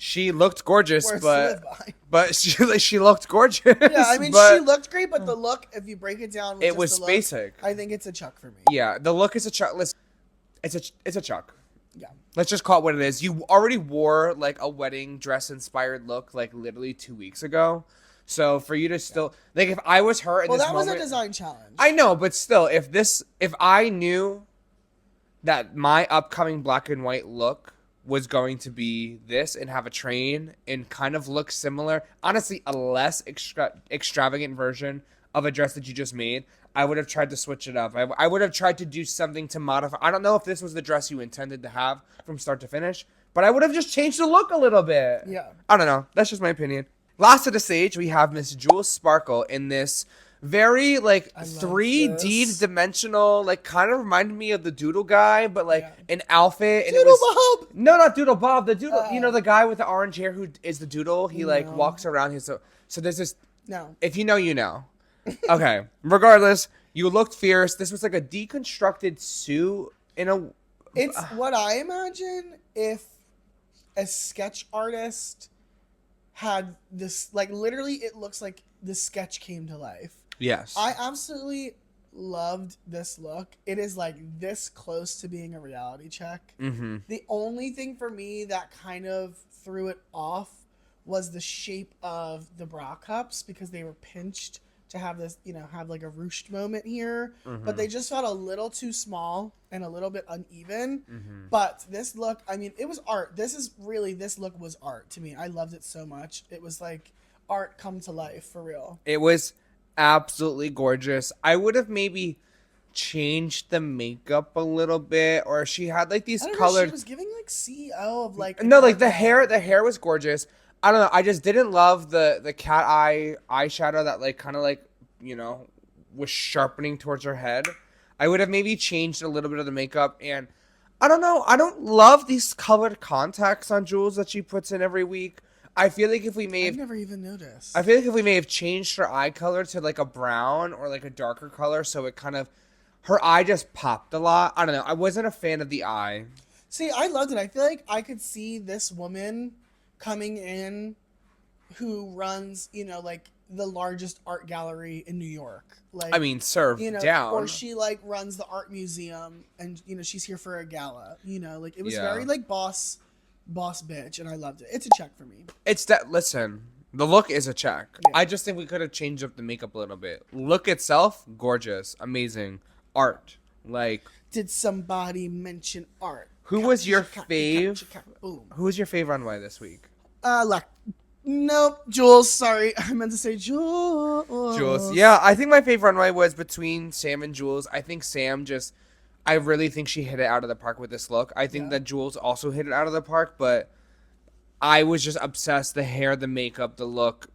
S1: She looked gorgeous,
S2: Words to live by.
S1: but she looked gorgeous.
S2: Yeah, I mean,
S1: but
S2: she looked great, but the look, if you break it down, with
S1: it
S2: just
S1: was
S2: the look,
S1: basic.
S2: I think it's a chuck for me.
S1: Yeah, the look is a chuck. Listen, it's a chuck.
S2: Yeah.
S1: Let's just call it what it is. You already wore like a wedding dress inspired look like literally 2 weeks ago. So for you to still like, if I was her in this moment,
S2: was a design challenge.
S1: I know, but still, if I knew that my upcoming black and white look was going to be this and have a train and kind of look similar, honestly, a less extravagant version of a dress that you just made, I would have tried to switch it up. I would have tried to do something to modify. I don't know if this was the dress you intended to have from start to finish, but I would have just changed the look a little bit.
S2: Yeah.
S1: I don't know. That's just my opinion. Last of the stage, we have Miss Jules Sparkle in this very like 3D dimensional, like kind of reminded me of the Doodle guy, but like an outfit. And
S2: Doodle Bob.
S1: No, not Doodle Bob. The Doodle, you know, the guy with the orange hair who is the Doodle. He like walks around. So there's this.
S2: No.
S1: If you know, you know. Okay. Regardless, you looked fierce. This was like a deconstructed suit in a.
S2: It's what I imagine if a sketch artist had this, like literally, it looks like the sketch came to life.
S1: Yes.
S2: I absolutely loved this look. It is like this close to being a reality check.
S1: Mm-hmm.
S2: The only thing for me that kind of threw it off was the shape of the bra cups, because they were pinched to have this, you know, have like a ruched moment here.
S1: Mm-hmm.
S2: But they just felt a little too small and a little bit uneven.
S1: Mm-hmm.
S2: But this look, I mean, it was art. This look was art to me. I loved it so much. It was like art come to life for real.
S1: It was absolutely gorgeous. I would have maybe changed the makeup a little bit, or she had like these colored.
S2: She was giving like CEO of like.
S1: No, like the hair. The hair was gorgeous. I don't know. I just didn't love the cat eye eyeshadow that like kind of like, you know, was sharpening towards her head. I would have maybe changed a little bit of the makeup, and I don't know. I don't love these colored contacts on Jules that she puts in every week. I feel like if we may have...
S2: I've never even noticed.
S1: I feel like if we may have changed her eye color to like a brown or like a darker color, so it kind of... Her eye just popped a lot. I don't know. I wasn't a fan of the eye.
S2: See, I loved it. I feel like I could see this woman coming in who runs, you know, like the largest art gallery in New York. Like,
S1: I mean, served
S2: you know,
S1: down.
S2: or she like runs the art museum and, you know, she's here for a gala. You know, like it was
S1: Yeah.
S2: very like boss bitch, and I loved it. It's a check for me.
S1: It's that. Listen, the look is a check.
S2: Yeah.
S1: I just think we could have changed up the makeup a little bit. Look itself, gorgeous, amazing, art. Like,
S2: Did somebody mention art?
S1: who was your
S2: fave?
S1: fave?
S2: Boom.
S1: Who was your fave runway this week?
S2: Nope, Jules. Sorry, I meant to say Jules.
S1: Jules. Yeah, I think my favorite runway was between Sam and Jules. I think Sam just, I really think she hit it out of the park with this look. I think that Jules also hit it out of the park, but I was just obsessed. The hair, the makeup, the look.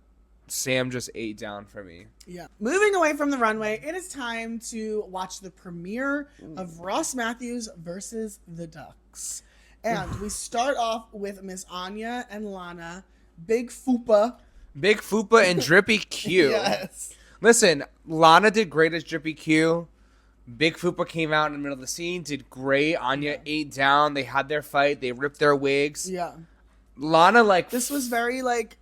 S1: Sam just ate down for me.
S2: Yeah. Moving away from the runway, it is time to watch the premiere of Ross Mathews versus the Ducks. And we start off with Miss Anya and Lana, Big Fupa.
S1: Big Fupa and Drippy Q.
S2: Yes.
S1: Listen, Lana did great as Drippy Q. Big Fupa came out in the middle of the scene, did great. Anya ate down. They had their fight. They ripped their wigs.
S2: Yeah.
S1: Lana, like...
S2: This was very, like,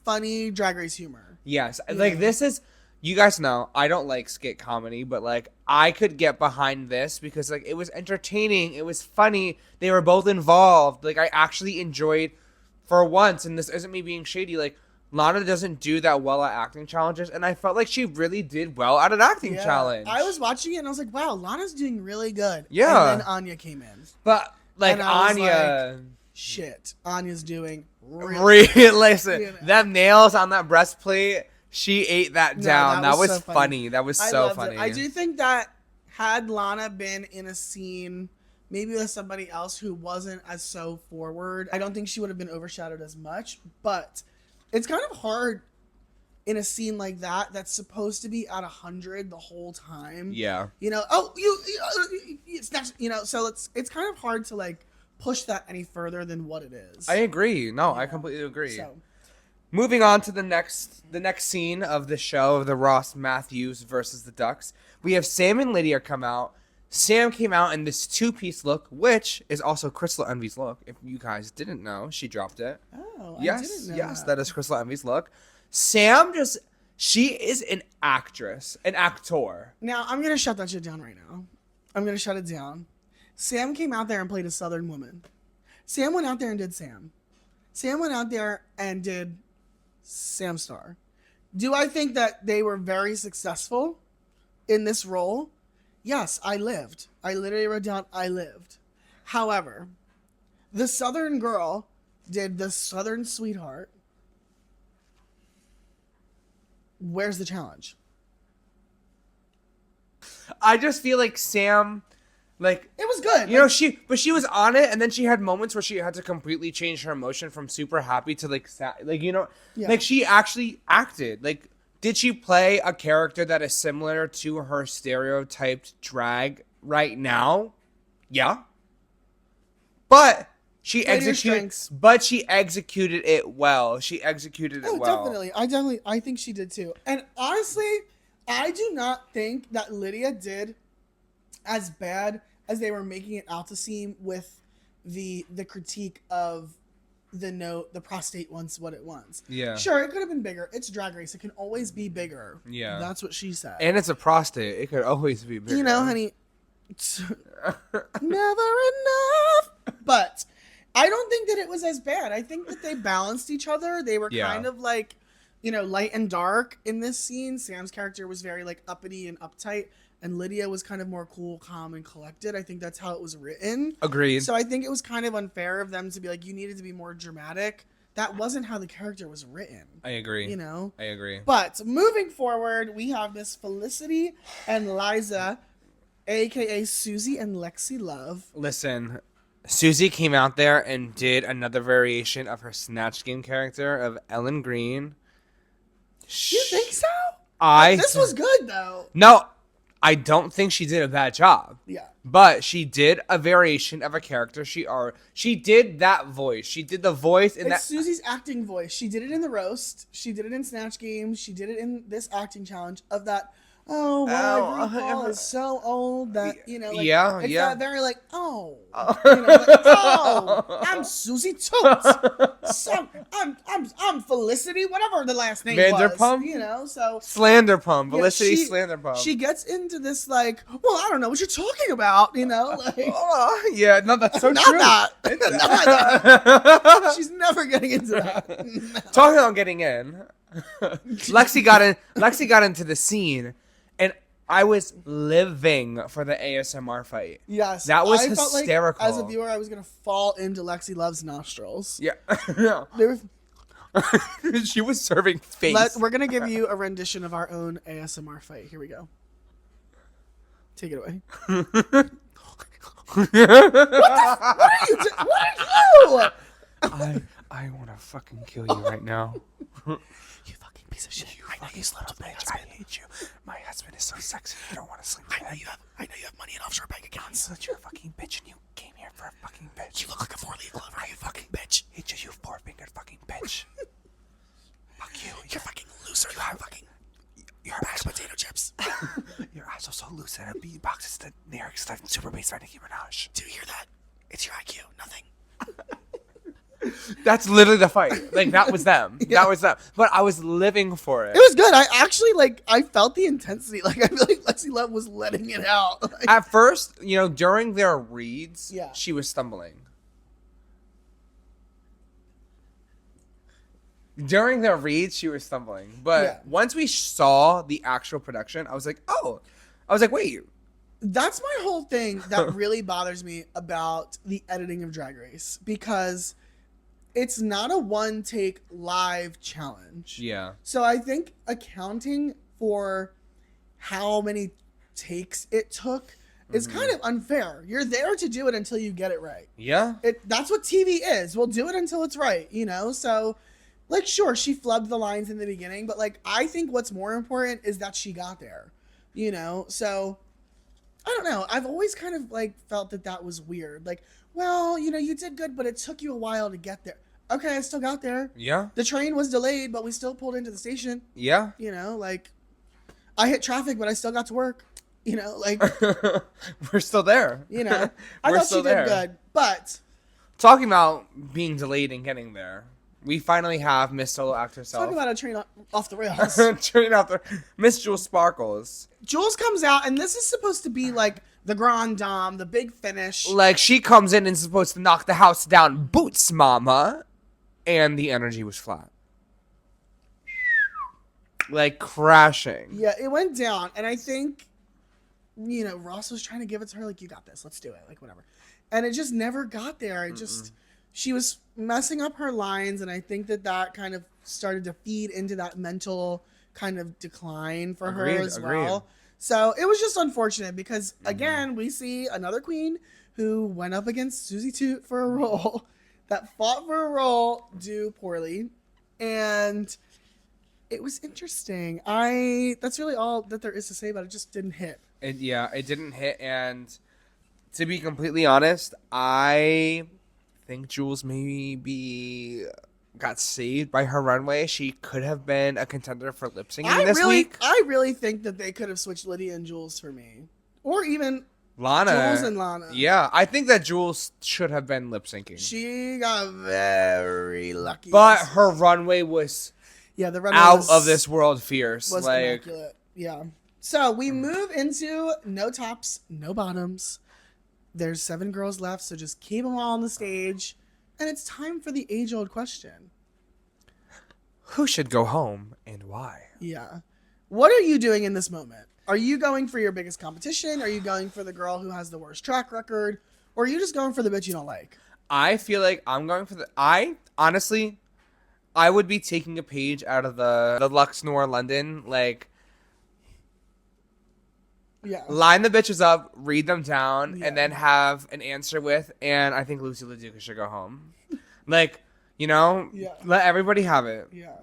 S2: funny Drag Race humor.
S1: Yes. Like, this is... You guys know, I don't like skit comedy, but, like, I could get behind this because, like, it was entertaining. It was funny. They were both involved. Like, I actually enjoyed, for once, and this isn't me being shady, like, Lana doesn't do that well at acting challenges, and I felt like she really did well at an acting challenge.
S2: I was watching it, and I was like, wow, Lana's doing really good.
S1: Yeah.
S2: And then Anya came in.
S1: But, like,
S2: And I was
S1: Anya...
S2: Shit. Anya's doing
S1: Listen,
S2: You know.
S1: them nails on that breastplate, she ate that down.
S2: that
S1: That
S2: was
S1: was
S2: so
S1: funny. That was so
S2: loved
S1: funny.
S2: it. I do think that had Lana been in a scene, maybe with somebody else who wasn't as so forward, I don't think she would have been overshadowed as much. But it's kind of hard in a scene like that that's supposed to be at 100 the whole time.
S1: Yeah.
S2: You know, it's not, you know, so it's kind of hard to like push that any further than what it is.
S1: I agree. No, I completely agree.
S2: So
S1: moving on to the next scene of the show of the Ross Mathews versus the Ducks. We have Sam and Lydia come out. Sam came out in this 2-piece look, which is also Crystal Envy's look. If you guys didn't know, she dropped it.
S2: Oh,
S1: yes,
S2: I didn't know
S1: yes, that is Crystal Envy's look. Sam she is an actress, an actor.
S2: Now, I'm going to shut that shit down right now. I'm going to shut it down. Sam came out there and played a Southern woman. Sam went out there and did Sam. Sam went out there and did Sam Star. Do I think that they were very successful in this role? Yes, I lived. I literally wrote down, I lived. However, the Southern girl did the Southern sweetheart. Where's the challenge?
S1: I just feel like Sam, like,
S2: it was good.
S1: You know, she was on it, and then she had moments where she had to completely change her emotion from super happy to like sad. Like, you know, like she actually acted. Like, did she play a character that is similar to her stereotyped drag right now? Yeah. But she executed it well. She executed it well.
S2: Definitely. I think she did too. And honestly, I do not think that Lydia did as bad as they were making it out to seem with the critique of the prostate wants what it wants.
S1: Yeah.
S2: Sure, it could have been bigger. It's Drag Race. It can always be bigger.
S1: Yeah.
S2: That's what she said.
S1: And it's a prostate. It could always be bigger.
S2: You know, honey, never enough. But I don't think that it was as bad. I think that they balanced each other. They were kind of like, you know, light and dark in this scene. Sam's character was very like uppity and uptight, and Lydia was kind of more cool, calm, and collected. I think that's how it was written.
S1: Agreed.
S2: So I think it was kind of unfair of them to be like, you needed to be more dramatic. That wasn't how the character was written.
S1: I agree.
S2: You know?
S1: I agree.
S2: But moving forward, we have Miss Felicity and Liza, a.k.a. Susie and Lexi Love.
S1: Listen, Susie came out there and did another variation of her Snatch Game character of Ellen Green.
S2: You think so? This was good, though.
S1: No, I don't think she did a bad job.
S2: Yeah.
S1: But she did a variation of a character. She did that voice. She did the voice in
S2: it's Susie's acting voice. She did it in the roast. She did it in Snatch Game. She did it in this acting challenge of that. Oh, wow, RuPaul is so old that, you know, like, it's that very like, you know, like, I'm Susie Toots. So I'm Felicity, whatever the last name
S1: Vanderpump?
S2: was, you know, so
S1: Slanderpump, Felicity Slanderpump.
S2: She gets into this like, well, I don't know what you're talking about, you know, like,
S1: yeah, no, that's so
S2: not
S1: true.
S2: That. She's never getting into that. No.
S1: Talking about getting in, Lexi got into the scene. And I was living for the ASMR fight.
S2: Yes.
S1: That was
S2: hysterical.
S1: hysterical.
S2: Like, as a viewer, I was going to fall into Lexi Love's nostrils.
S1: Yeah. She was serving face.
S2: We're going to give you a rendition of our own ASMR fight. Here we go. Take it away. What are you doing?
S1: I want to fucking kill you right now.
S2: You fucking piece of shit. I know you slept with my husband.
S1: I hate you. My husband is so sexy. I don't want to sleep with him.
S2: I know you have money in offshore bank accounts.
S1: That you're a fucking bitch and you came here for a fucking bitch.
S2: You look like a 4-leaf clover. You fucking bitch.
S1: Hate you, you 4-fingered fucking bitch. Fuck you.
S2: You're fucking loser. You have fucking your mashed potato chips.
S1: Your ass is so loose and a beatbox is the lyrics that super bass by Nicki Minaj.
S2: Do you hear that? It's your IQ. Nothing.
S1: That's literally the fight. Like, that was them. Yeah. That was them. But I was living for it.
S2: It was good. I actually, I felt the intensity. Like, I feel like Lexi Love was letting it out. Like,
S1: at first, you know, during their reads, she was stumbling. During their reads, she was stumbling. But once we saw the actual production, I was like, oh. I was like, wait.
S2: That's my whole thing that really bothers me about the editing of Drag Race. Because it's not a one-take live challenge.
S1: Yeah.
S2: So I think accounting for how many takes it took is kind of unfair. You're there to do it until you get it right.
S1: Yeah.
S2: That's what TV is. We'll do it until it's right, you know? So, like, sure, she flubbed the lines in the beginning, but, like, I think what's more important is that she got there, you know? So, I don't know. I've always kind of, like, felt that was weird. Like, well, you know, you did good, but it took you a while to get there. okay, I still got there.
S1: Yeah.
S2: The train was delayed, but we still pulled into the station.
S1: Yeah.
S2: You know, like, I hit traffic, but I still got to work. You know, like,
S1: We're still there.
S2: you know, I
S1: We're
S2: thought
S1: still
S2: she did
S1: there.
S2: good. But
S1: Talking about being delayed and getting there, we finally have Miss Solo Act herself.
S2: talk about a train off the rails.
S1: Turning out there, Miss Jewel Sparkles.
S2: Jules comes out, and this is supposed to be like the grand dame, the big finish.
S1: Like, she comes in and is supposed to knock the house down, boots, mama. And the energy was flat. Like, crashing.
S2: Yeah, it went down, and I think, you know, Ross was trying to give it to her, like, you got this, let's do it, like, whatever. And it just never got there. It just, she was messing up her lines, and I think that kind of started to feed into that mental kind of decline for her as well. So it was just unfortunate because, again, we see another queen who went up against Susie Toot for a role, that fought for a role, do poorly, and it was interesting. That's really all that there is to say about it. It just didn't hit.
S1: It didn't hit, and to be completely honest, I think Jules maybe got saved by her runway. She could have been a contender for lip syncing this week.
S2: I really think that they could have switched Lydia and Jules for me, or even
S1: Lana.
S2: Jules and Lana.
S1: Yeah, I think that Jules should have been lip syncing.
S2: She got very lucky,
S1: but her runway was
S2: the runway
S1: out of this world fierce.
S2: Was
S1: like
S2: immaculate. Yeah. So we move into no tops, no bottoms. There's 7 girls left, so just keep them all on the stage. And it's time for the age-old question.
S1: Who should go home and why?
S2: Yeah. What are you doing in this moment? Are you going for your biggest competition? Are you going for the girl who has the worst track record? Or are you just going for the bitch you don't like?
S1: I feel like I'm going for honestly, I would be taking a page out of the Luxnor London, like,
S2: yeah,
S1: line the bitches up, read them down, and then have an answer with, and I think Lucy LaDuca should go home. Like, you know, let everybody have it.
S2: Yeah.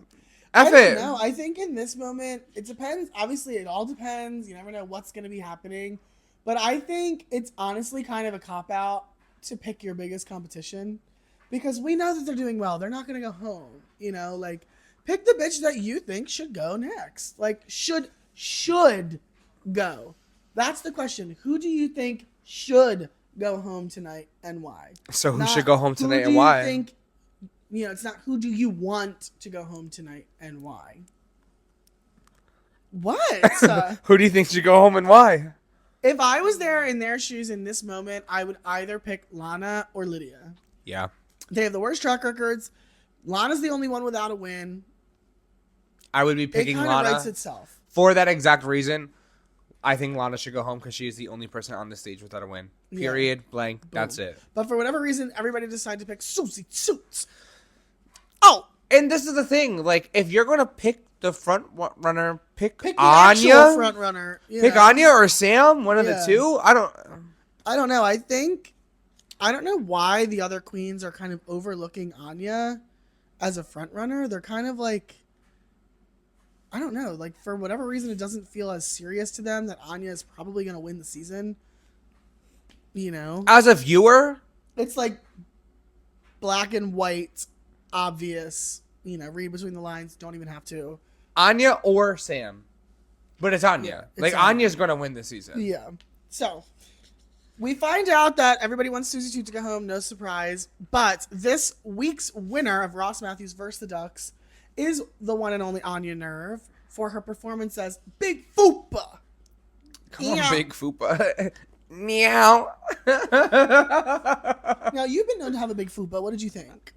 S1: I don't
S2: know. I think in this moment, it depends. Obviously, it all depends. You never know what's going to be happening. But I think it's honestly kind of a cop-out to pick your biggest competition. Because we know that they're doing well. They're not going to go home. You know, like, pick the bitch that you think should go next. Like, should go. That's the question. Who do you think should go home tonight and why?
S1: So who should go home tonight and why?
S2: Think, you know, it's not who do you want to go home tonight and why. What?
S1: Who do you think should go home and why?
S2: If I was there in their shoes in this moment, I would either pick Lana or Lydia.
S1: Yeah.
S2: They have the worst track records. Lana's the only one without a win.
S1: I would be picking Lana.
S2: It kind of writes itself.
S1: For that exact reason, I think Lana should go home because she is the only person on the stage without a win. Period. Blank. Boom. That's it.
S2: But for whatever reason, everybody decided to pick Susie Suits.
S1: Oh, and this is the thing. Like, if you're going to pick the front runner, pick
S2: the
S1: Anya.
S2: Actual front runner.
S1: Pick Anya or Sam. One of the two. I don't know.
S2: I don't know why the other queens are kind of overlooking Anya as a front runner. They're kind of like, I don't know. Like, for whatever reason, it doesn't feel as serious to them that Anya is probably going to win the season. You know?
S1: As a viewer?
S2: It's like black and white, obvious. You know, read between the lines. Don't even have to.
S1: Anya or Sam. But it's Anya. Yeah, it's Anya's going to win the season.
S2: Yeah. So, we find out that everybody wants Susie Toot to go home. No surprise. But this week's winner of Ross Mathews versus the Ducks is the one and only Anya Nerve for her performance as Big Fupa.
S1: Come on, Big Fupa. Meow.
S2: Now, you've been known to have a big Fupa. What did you think?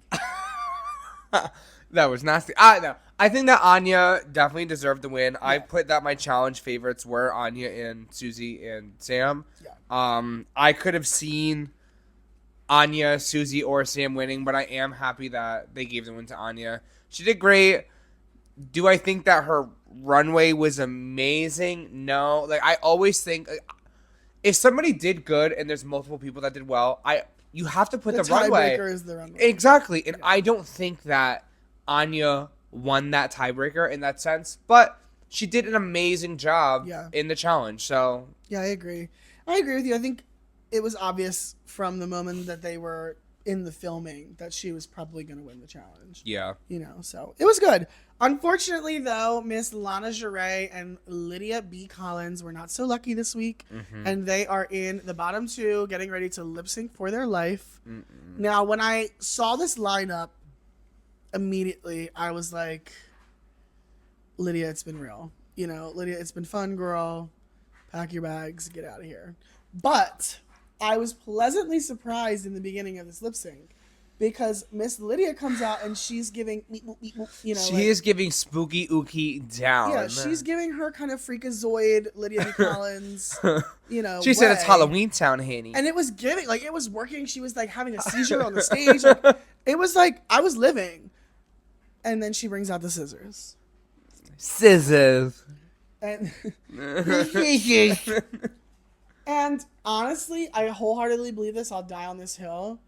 S1: That was nasty. No. I think that Anya definitely deserved the win. Yeah. I put that my challenge favorites were Anya and Susie and Sam. Yeah. I could have seen Anya, Susie, or Sam winning, but I am happy that they gave the win to Anya. She did great. Do I think that her runway was amazing? No. Like, I always think if somebody did good and there's multiple people that did well, you have to put the runway.
S2: Tiebreaker is the runway.
S1: Exactly. And I don't think that Anya won that tiebreaker in that sense, but she did an amazing job in the challenge. So
S2: yeah, I agree. I agree with you. I think it was obvious from the moment that they were in the filming that she was probably going to win the challenge.
S1: Yeah.
S2: You know, so it was good. Unfortunately, though, Miss Lana Jarre and Lydia B. Collins were not so lucky this week, and they are in the bottom 2, getting ready to lip sync for their life. Now, when I saw this lineup, immediately I was like, Lydia, it's been real. You know, Lydia, it's been fun, girl. Pack your bags, get out of here. But I was pleasantly surprised in the beginning of this lip sync because Miss Lydia comes out and she's giving, you know,
S1: she is giving spooky ookie down.
S2: Yeah, she's giving her kind of freakazoid Lydia B. Collins, you know.
S1: She said it's Halloween Town, Hanny.
S2: And it was giving, like, it was working. She was like having a seizure on the stage. Like, it was like I was living. And then she brings out the scissors.
S1: Scissors.
S2: And and honestly, I wholeheartedly believe this. I'll die on this hill.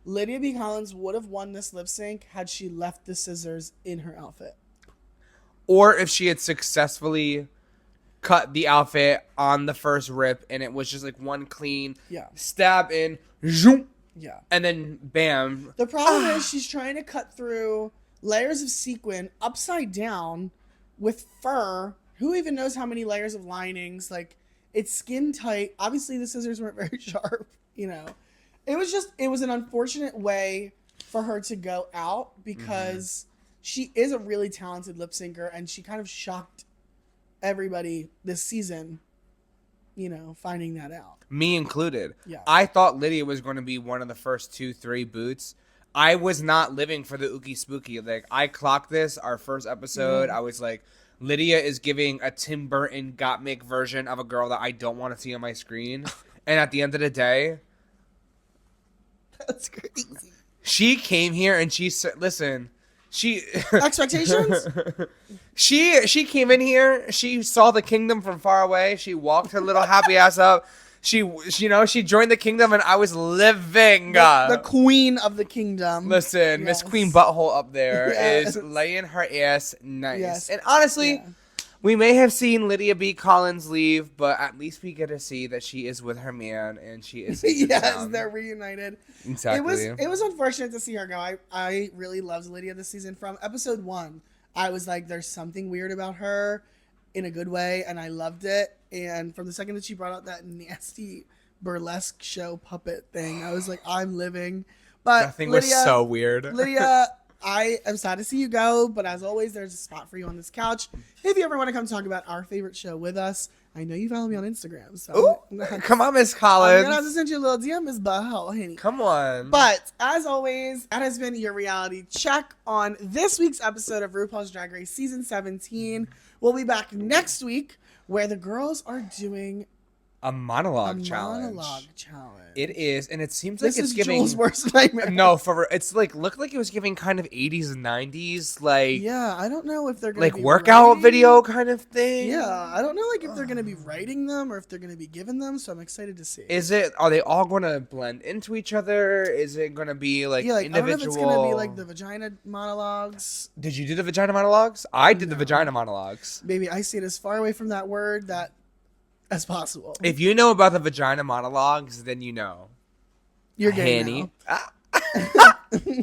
S2: Lydia B. Collins would have won this lip sync had she left the scissors in her outfit.
S1: Or if she had successfully cut the outfit on the first rip and it was just like one clean stab in, zoom, and then bam.
S2: The problem is she's trying to cut through layers of sequin upside down with fur. Who even knows how many layers of linings? Like, it's skin tight. Obviously, the scissors weren't very sharp, you know. It was an unfortunate way for her to go out because she is a really talented lip syncer and she kind of shocked everybody this season, you know, finding that out.
S1: Me included.
S2: Yeah.
S1: I thought Lydia was going to be one of the first 2-3 boots. I was not living for the ookie spooky. Like, I clocked this, our first episode. I was like, Lydia is giving a Tim Burton Gottmik version of a girl that I don't want to see on my screen. And at the end of the day,
S2: that's crazy.
S1: She came here and she said, listen, she
S2: expectations.
S1: She came in here. She saw the kingdom from far away. She walked her little happy ass up. She joined the kingdom, and I was living.
S2: The queen of the kingdom.
S1: Listen, Miss Queen Butthole up there is laying her ass nice. Yes. And honestly, we may have seen Lydia B. Collins leave, but at least we get to see that she is with her man, and she is.
S2: Yes, they're reunited.
S1: Exactly.
S2: It was unfortunate to see her go. I really loved Lydia this season. From episode 1, I was like, there's something weird about her in a good way, and I loved it. And from the second that she brought out that nasty burlesque show puppet thing, I was like, I'm living. But
S1: that thing was so weird.
S2: Lydia, I am sad to see you go, but as always, there's a spot for you on this couch. If you ever want to come talk about our favorite show with us, I know you follow me on Instagram. So
S1: come on, Miss Collins.
S2: I'm going to have to send you a little DM, Miss Butthole, honey.
S1: Come on.
S2: But as always, that has been your reality check on this week's episode of RuPaul's Drag Race Season 17. We'll be back next week where the girls are doing
S1: a monologue challenge. It is, and it seems like it's giving
S2: Jules' worst nightmare.
S1: No, it's like looked like it was giving kind of 80s and 90s, like
S2: I don't know if they're gonna
S1: like
S2: be
S1: workout
S2: writing.
S1: video kind of thing.
S2: Yeah, I don't know like if they're gonna be writing them or if they're gonna be giving them. So I'm excited to see.
S1: Are they all gonna blend into each other? Is it gonna be like individual?
S2: I don't know if it's gonna be like the vagina monologues.
S1: Did you do the vagina monologues? I did the vagina monologues.
S2: Baby, I see it as far away from that word as possible.
S1: If you know about the vagina monologues, then you know.
S2: You're gay now.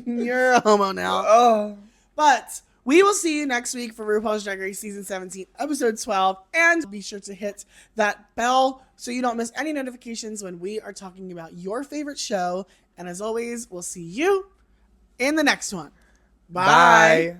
S2: You're a homo now.
S1: Oh.
S2: But we will see you next week for RuPaul's Drag Race Season 17, Episode 12. And be sure to hit that bell so you don't miss any notifications when we are talking about your favorite show. And as always, we'll see you in the next one. Bye.
S1: Bye.